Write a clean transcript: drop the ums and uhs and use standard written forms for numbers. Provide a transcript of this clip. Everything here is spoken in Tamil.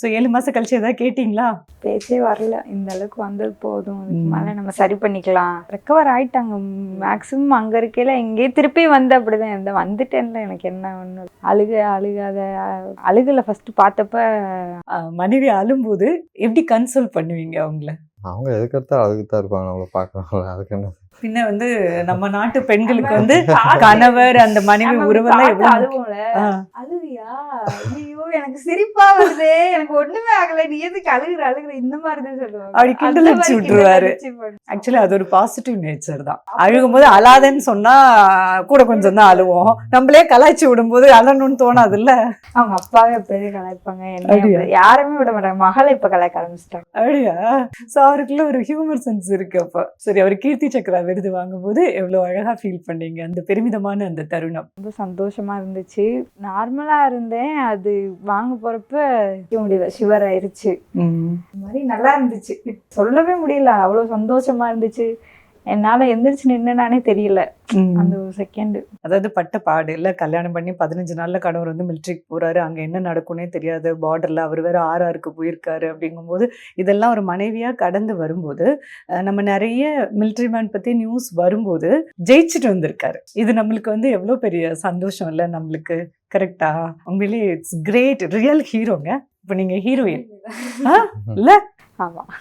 ஸோ 7 மாசம் கழிச்சு ஏதாவது கேட்டிங்களா? பேச்சே வரல. இந்த அளவுக்கு வந்தது போதும், இதுக்கு மேலே நம்ம சரி பண்ணிக்கலாம். ரெக்கவர் ஆயிட்டாங்க மேக்ஸிமம். அங்கே இருக்கையில எங்கேயே திருப்பி வந்து அப்படிதான் இருந்தேன். வந்துட்டேன்ல, எனக்கு என்ன ஒன்று அழுகலை. ஃபர்ஸ்ட் பார்த்தப்ப மனைவி அழும்போது எப்படி கன்சோல் பண்ணுவீங்க அவங்கள? அவங்க எதுக்கடுத்தா அதுக்கு தான் இருப்பாங்க, நம்மளை பார்க்குறவங்கள. அதுக்கு என்ன பின்ன வந்து நம்ம நாட்டு பெண்களுக்கு வந்து கணவர் அந்த மனைவி உறவெல்லாம் எவ்வளவு அழுவோம்ல. அழுவியா? ஐயோ எனக்கு சிரிப்பா வருது, எனக்கு ஒண்ணுமே ஆகல, நீ எதுக்கு அழுகுற இந்த மாதிரிதான் சொல்லுவாங்க. அப்படி கிண்டல் அடிச்சு விட்டுருவாரு. ஆக்சுவலி அது ஒரு பாசிட்டிவ் நேச்சர் தான். அழுகும் போது அழாதேன்னு சொன்னா கூட கொஞ்சம் தான் அழுவோம். நம்மளே கலாய்ச்சி விடும்போது அழணும்னு தோணாது இல்ல? அவங்க அப்பாவே அப்படியே கலாய்ப்பாங்க, என்ன யாருமே விட மாட்டாங்க. மகளை இப்ப கலாய்க்க ஆரம்பிச்சிட்டாங்க. அப்படியா? சோ அவருக்குள்ள ஒரு ஹியூமர் சென்ஸ் இருக்கு. அப்ப சரி, அவர் கீர்த்தி சக்ரா விருது வாங்கும்போது எவ்வளவு அழகா ஃபீல் பண்ணீங்க அந்த பெருமிதமான அந்த தருணம்? ரொம்ப சந்தோஷமா இருந்துச்சு. நார்மலா இருந்தேன், அது வாங்க போறப்ப முடியல, ஷிவர் ஆயிருச்சு. இந்த மாதிரி நல்லா இருந்துச்சு, சொல்லவே முடியல. அவ்வளவு சந்தோஷமா இருந்துச்சு. என்னால எந்திரிச்சு நின்னே தெரியல அந்த ஒரு செகண்ட். அதாவது பட்ட பாடு இல்ல, கல்யாணம் பண்ணி 15 நாள்ல கணவர் வந்து மிலிட்ரிக்கு போறாரு, அங்க என்ன நடக்கும்னே தெரியாது, பார்டர்ல அவர் வேற ஆர்ஆருக்கு போயிருக்காரு. அப்படிங்கும்போது இதெல்லாம் ஒரு மனைவியா கடந்து வரும்போது நம்ம நிறைய மிலிட்ரி மேன் பத்தி நியூஸ் வரும்போது ஜெயிச்சுட்டு வந்திருக்காரு. இது நம்மளுக்கு வந்து எவ்வளவு பெரிய சந்தோஷம் இல்ல நம்மளுக்கு. கரெக்டா? உண்மையிலேயே இட்ஸ் கிரேட், ரியல் ஹீரோங்க. இப்ப நீங்க ஹீரோயின் இல்ல? ஆமா.